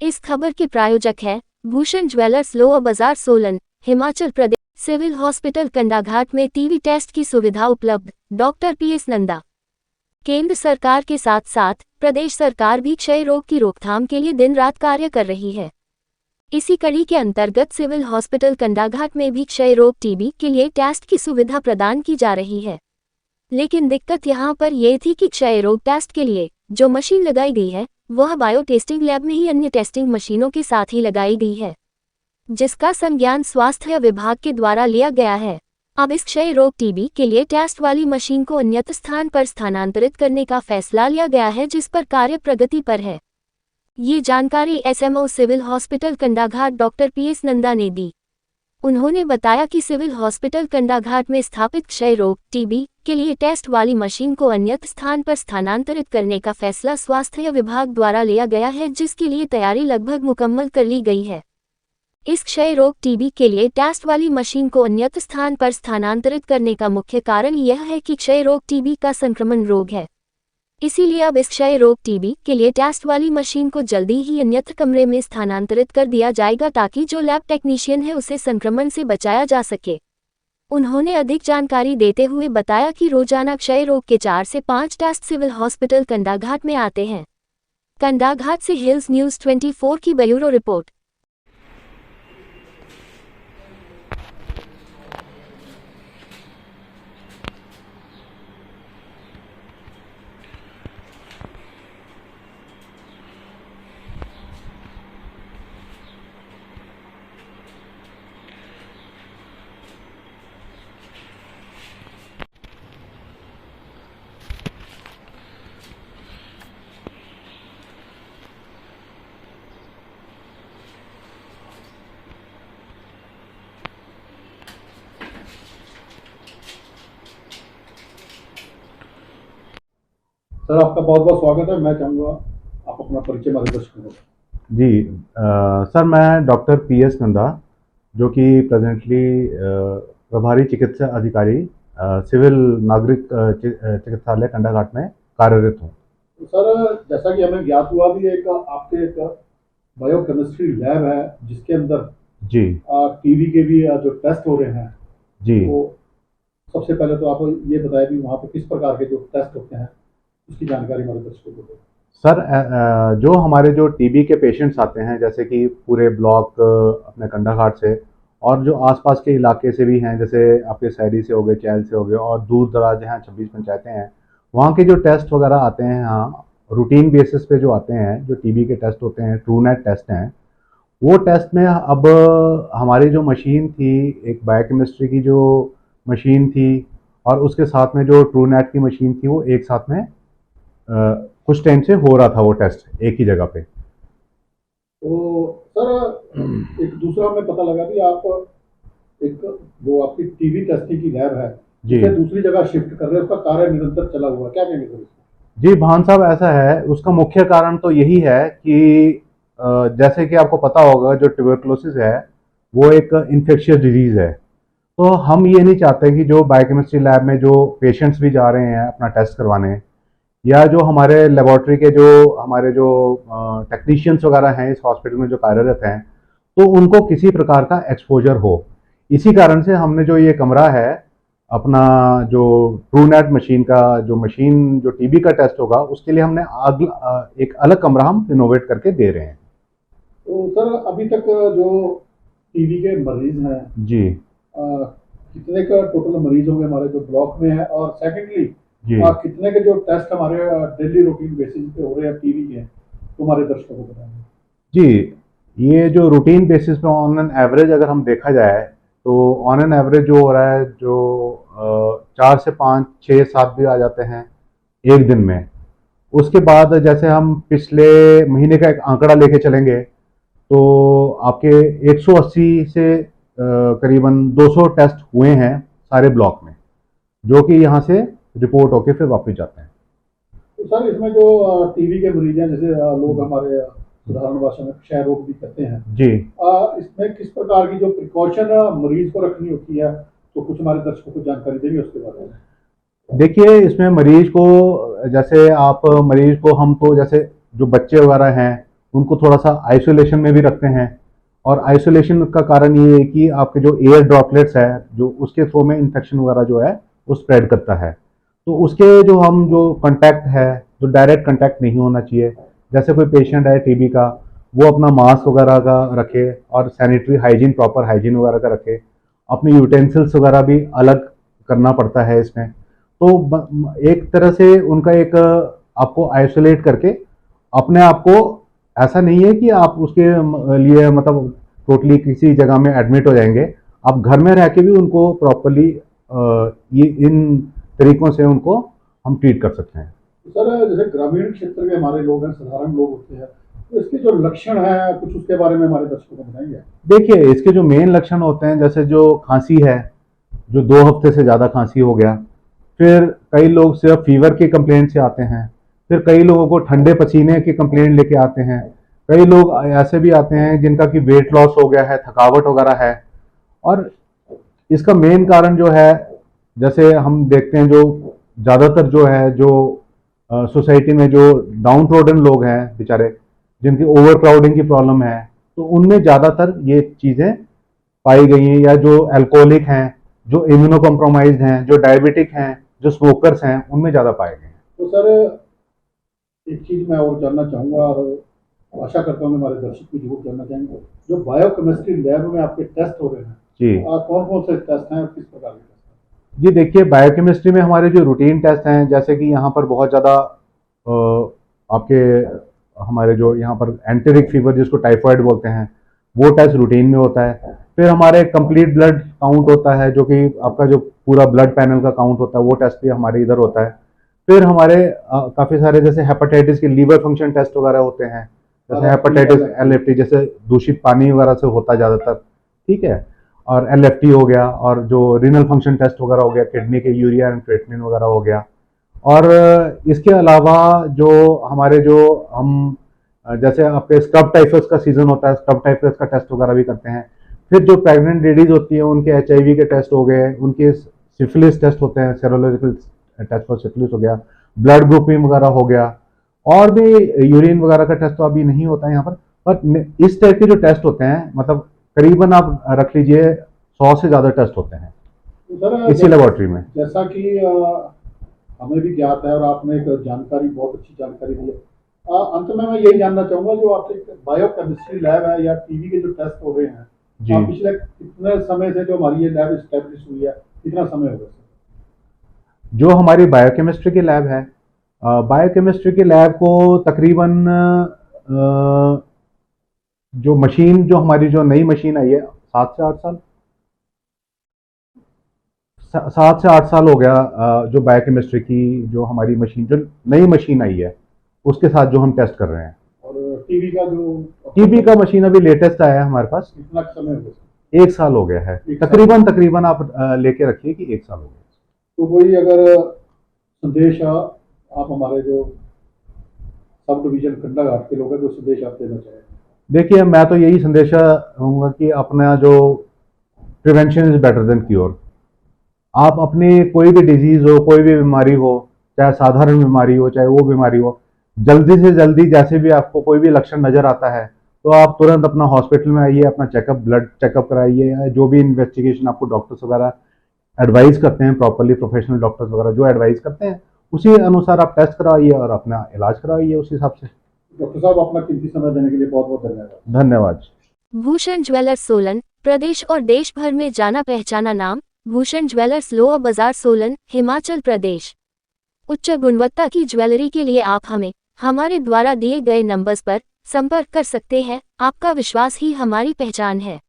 इस खबर के प्रायोजक हैं भूषण ज्वेलर्स, लोअर बाजार, सोलन, हिमाचल प्रदेश। सिविल हॉस्पिटल कंडाघाट में टीबी टेस्ट की सुविधा उपलब्ध। Doctor PS Nanda. केंद्र सरकार के साथ साथ प्रदेश सरकार भी क्षय रोग की रोकथाम के लिए दिन रात कार्य कर रही है। इसी कड़ी के अंतर्गत सिविल हॉस्पिटल कंडाघाट में भी क्षय रोग टीबी के लिए टेस्ट की सुविधा प्रदान की जा रही है। लेकिन दिक्कत यहाँ पर यह थी कि क्षय रोग टेस्ट के लिए जो मशीन लगाई गई है वह बायो टेस्टिंग लैब में ही अन्य टेस्टिंग मशीनों के साथ ही लगाई गई है, जिसका संज्ञान स्वास्थ्य विभाग के द्वारा लिया गया है। अब इस क्षय रोग टीबी के लिए टेस्ट वाली मशीन को अन्यत्र स्थान पर स्थानांतरित करने का फैसला लिया गया है, जिस पर कार्य प्रगति पर है। ये जानकारी SMO civil hospital Kandaghat doctor PS Nanda ने दी। उन्होंने बताया कि सिविल हॉस्पिटल कंडाघाट में स्थापित क्षय रोग टीबी के लिए टेस्ट वाली मशीन को अन्यत्र स्थान पर स्थानांतरित करने का फैसला स्वास्थ्य विभाग द्वारा लिया गया है, जिसके लिए तैयारी लगभग मुकम्मल कर ली गई है। इस क्षय रोग टीबी के लिए टेस्ट वाली मशीन को अन्यत्र स्थान पर स्थानांतरित करने का मुख्य कारण यह है कि क्षय रोग टीबी का संक्रमण रोग है। इसीलिए अब इस क्षय रोग टीबी के लिए टेस्ट वाली मशीन को जल्दी ही अन्यत्र कमरे में स्थानांतरित कर दिया जाएगा, ताकि जो लैब टेक्नीशियन है उसे संक्रमण से बचाया जा सके। उन्होंने अधिक जानकारी देते हुए बताया कि रोजाना क्षय रोग के 4 से 5 टेस्ट सिविल हॉस्पिटल कंडाघाट में आते हैं। कंडाघाट से हिल्स न्यूज़ 24 की ब्यूरो रिपोर्ट। सर, आपका बहुत बहुत स्वागत है। मैं चाहूँगा आप अपना परिचय हमारे दर्शकों को। जी सर, मैं डॉक्टर PS नंदा, जो कि प्रेजेंटली प्रभारी चिकित्सा अधिकारी सिविल नागरिक चिकित्सालय कंडाघाट में कार्यरत हूँ। तो सर, जैसा कि हमें ज्ञात हुआ भी एक आपके एक बायोकेमिस्ट्री लैब है जिसके अंदर जी टीबी के भी जो टेस्ट हो रहे हैं जी, तो सबसे पहले तो आप ये बताएं कि वहाँ पे किस प्रकार के जो टेस्ट होते हैं उसकी जानकारी हमारे दर्शकों को दें। सर जो हमारे जो टीबी के पेशेंट्स आते हैं, जैसे कि पूरे ब्लॉक अपने कंडाघाट से और जो आसपास के इलाके से भी हैं, जैसे आपके शहरी से हो गए, चैल से हो गए और दूर दराज जहाँ 26 पंचायतें हैं, वहाँ के जो टेस्ट वगैरह आते हैं, हाँ रूटीन बेसिस पे जो आते हैं, जो टीबी के टेस्ट होते हैं, ट्रूनेट टेस्ट हैं, वो टेस्ट में अब हमारी जो मशीन थी, एक बायोकेमिस्ट्री की जो मशीन थी और उसके साथ में जो ट्रूनेट की मशीन थी, वो एक साथ में कुछ टाइम से हो रहा था वो टेस्ट एक ही जगह पे। तो सर, एक दूसरा हमें पता लगा कि आप एक जो आपकी टीबी टेस्टिंग की लैब है जी, उसे दूसरी जगह शिफ्ट कर रहे हैं, उसका कार्य निरंतर चला हुआ है, क्या कहेंगे सर? जी भान साहब, ऐसा है। उसका मुख्य कारण तो यही है कि जैसे कि आपको पता होगा, जो ट्यूबरकुलोसिस है वो एक इन्फेक्शियस डिजीज है। तो हम ये नहीं चाहते कि जो बायोकेमिस्ट्री लैब में जो पेशेंट्स भी जा रहे हैं अपना टेस्ट करवाने, या जो हमारे लेबोरेटरी के जो हमारे जो टेक्नीशियंस वगैरह हैं इस हॉस्पिटल में जो कार्यरत हैं, तो उनको किसी प्रकार का एक्सपोजर हो। इसी कारण से हमने जो ये कमरा है अपना, जो ट्रूनेट मशीन का जो टीबी का टेस्ट होगा, उसके लिए हमने एक अलग कमरा हम रिनोवेट करके दे रहे हैं। तो सर, अभी तक जो टीबी के मरीज हैं जी कितने का टोटल मरीज होंगे हमारे जो ब्लॉक में है, और सेकेंडली जी कितने के जो टेस्ट हमारे डेली रूटीन बेसिस पे हो रहे हैं टीबी के, तो हमारे दर्शकों को बताएंगे। जी, ये जो रूटीन बेसिस पे ऑन एन एवरेज अगर हम देखा जाए, तो ऑन एन एवरेज जो हो रहा है, जो 4 से 5, 6, 7 भी आ जाते हैं एक दिन में। उसके बाद जैसे हम पिछले महीने का एक आंकड़ा लेके चलेंगे, तो आपके 180 से करीबन 200 टेस्ट हुए हैं सारे ब्लॉक में, जो कि यहाँ से रिपोर्ट होके फिर वापस जाते हैं। तो सर, इसमें जो टीबी के मरीज हैं, जैसे लोग हमारे साधारण भाषा में क्षय रोग भी कहते हैं जी, इसमें किस प्रकार की जो प्रिकॉशन मरीज को रखनी होती है, तो कुछ हमारे दर्शकों को जानकारी देंगे उसके बारे में। देखिए, इसमें मरीज को, जैसे आप मरीज को, हम तो जैसे जो बच्चे वगैरह हैं उनको थोड़ा सा आइसोलेशन में भी रखते हैं। और आइसोलेशन का कारण ये है कि आपके जो एयर ड्रॉपलेट्स है जो उसके थ्रू में इन्फेक्शन वगैरह जो है वो स्प्रेड करता है। तो उसके जो कांटेक्ट है, जो डायरेक्ट कांटेक्ट नहीं होना चाहिए। जैसे कोई पेशेंट है टीबी का, वो अपना मास्क वगैरह का रखे और सैनिटरी हाइजीन, प्रॉपर हाइजीन वगैरह का रखे। अपने यूटेंसिल्स वगैरह भी अलग करना पड़ता है इसमें। तो एक तरह से उनका एक आपको आइसोलेट करके अपने आप को, ऐसा नहीं है कि आप उसके लिए मतलब टोटली किसी जगह में एडमिट हो जाएंगे। आप घर में रह के भी उनको प्रॉपरली ये इन तरीकों से उनको हम ट्रीट कर सकते हैं। सर जैसे ग्रामीण क्षेत्र के हमारे लोग हैं, साधारण लोग होते हैं, तो इसके जो लक्षण हैं कुछ उसके बारे में हमारे दर्शकों को बताएंगे? देखिए, इसके जो मेन लक्षण होते हैं, जैसे जो खांसी है, जो 2 हफ्ते से ज़्यादा खांसी हो गया, फिर कई लोग सिर्फ फीवर के कंप्लेंट से आते हैं, फिर कई लोगों को ठंडे पसीने की कंप्लेंट लेके आते हैं, कई लोग ऐसे भी आते हैं जिनका कि वेट लॉस हो गया है, थकावट वगैरह है। और इसका मेन कारण जो है, जैसे हम देखते हैं जो ज़्यादातर जो है जो सोसाइटी में जो डाउन ट्रोडन लोग हैं बेचारे, जिनकी ओवर क्राउडिंग की प्रॉब्लम है, तो उनमें ज़्यादातर ये चीज़ें पाई गई हैं। या जो अल्कोहलिक हैं, जो इम्यूनो कॉम्प्रोमाइज्ड हैं, जो डायबिटिक हैं, जो स्मोकर्स हैं, उनमें ज़्यादा पाए गए हैं। तो सर एक चीज मैं और जानना चाहूंगा और आशा करता हूँ कि हमारे दर्शक भी जरूर जानना चाहेंगे, जो बायोकेमिस्ट्री लैब में आपके टेस्ट हो रहे हैं, जी कौन कौन से टेस्ट हैं और किस प्रकार के टेस्ट हैं? जी, देखिए, बायोकेमिस्ट्री में हमारे जो रूटीन टेस्ट हैं, जैसे कि यहाँ पर बहुत ज़्यादा आपके हमारे जो यहाँ पर एंटेरिक फीवर जिसको टाइफाइड बोलते हैं, वो टेस्ट रूटीन में होता है। फिर हमारे कंप्लीट ब्लड काउंट होता है, जो कि आपका जो पूरा ब्लड पैनल का काउंट होता है, वो टेस्ट भी हमारे इधर होता है। फिर हमारे काफ़ी सारे जैसे हेपेटाइटिस के लीवर फंक्शन टेस्ट वगैरह होते हैं, जैसे हेपेटाइटिस LFT, जैसे दूषित पानी वगैरह से होता है ज़्यादातर, ठीक है। और LFT हो गया, और जो रीनल फंक्शन टेस्ट वगैरह हो गया, किडनी के यूरिया एंड क्रिएटिनिन वगैरह हो गया। और इसके अलावा जो हमारे जो हम जैसे आपके स्क्रब टाइफस का सीजन होता है, स्क्रब टाइफस का टेस्ट वगैरह भी करते हैं। फिर जो प्रेग्नेंट लेडीज होती हैं उनके HIV के टेस्ट हो गए, उनके सिफिलिस टेस्ट होते हैं, सेरोलॉजिकल टेस्ट फॉर सिफिलिस हो गया, ब्लड ग्रुपिंग वगैरह हो गया, और भी यूरिन वगैरह का टेस्ट तो अभी नहीं होता है यहाँ पर इस टाइप के जो टेस्ट होते हैं, मतलब करीबन आप रख लीजिए 100 से ज़्यादा टेस्ट होते हैं तो सर इसी लेबोरेटरी में। जैसा कि हमें भी ज्ञात है और आपने एक जानकारी, बहुत अच्छी जानकारी दी है। अंत में मैं यही जानना चाहूंगा, जो आपके बायोकेमिस्ट्री लैब है या टीबी के जो टेस्ट हो रहे हैं, जी, पिछले कितने समय से जो हमारी ये लैब स्टैब्लिश हुई है, कितना समय हो गया? जो हमारी बायोकेमिस्ट्री की लैब है, बायोकेमिस्ट्री की लैब को तकरीबन जो मशीन, जो हमारी जो नई मशीन आई है, 7 से 8 साल हो गया। जो बायोकेमिस्ट्री की जो हमारी मशीन, जो नई मशीन आई है, उसके साथ जो हम टेस्ट कर रहे हैं। और टीबी का मशीन अभी लेटेस्ट आया है हमारे पास, कितना समय हो गया? 1 साल हो गया है, एक साल। तकरीबन आप लेके रखिए कि 1 साल हो गया। तो कोई अगर संदेश आप हमारे जो सब डिवीजन कंडाघाट के लोग हैं, जो संदेश आप देना चाहेंगे? देखिए, मैं तो यही संदेश दूंगा कि अपना जो prevention is better than cure. आप अपनी कोई भी डिजीज हो, कोई भी बीमारी हो, चाहे साधारण बीमारी हो, चाहे वो बीमारी हो, जल्दी से जल्दी जैसे भी आपको कोई भी लक्षण नजर आता है, तो आप तुरंत अपना हॉस्पिटल में आइए, अपना चेकअप, ब्लड चेकअप कराइए, या जो भी इन्वेस्टिगेशन आपको डॉक्टर्स वगैरह एडवाइस करते हैं, प्रॉपरली प्रोफेशनल डॉक्टर्स वगैरह जो एडवाइस करते हैं, उसी अनुसार आप टेस्ट करवाइए और अपना इलाज करवाइए उस हिसाब से। डॉक्टर साहब, अपना कीमती समय देने के लिए बहुत बहुत धन्यवाद। धन्यवाद। भूषण ज्वेलर्स सोलन, प्रदेश और देश भर में जाना पहचाना नाम। भूषण ज्वेलर्स लोअर बाजार सोलन, हिमाचल प्रदेश। उच्च गुणवत्ता की ज्वेलरी के लिए आप हमें हमारे द्वारा दिए गए नंबर्स पर संपर्क कर सकते हैं। आपका विश्वास ही हमारी पहचान है।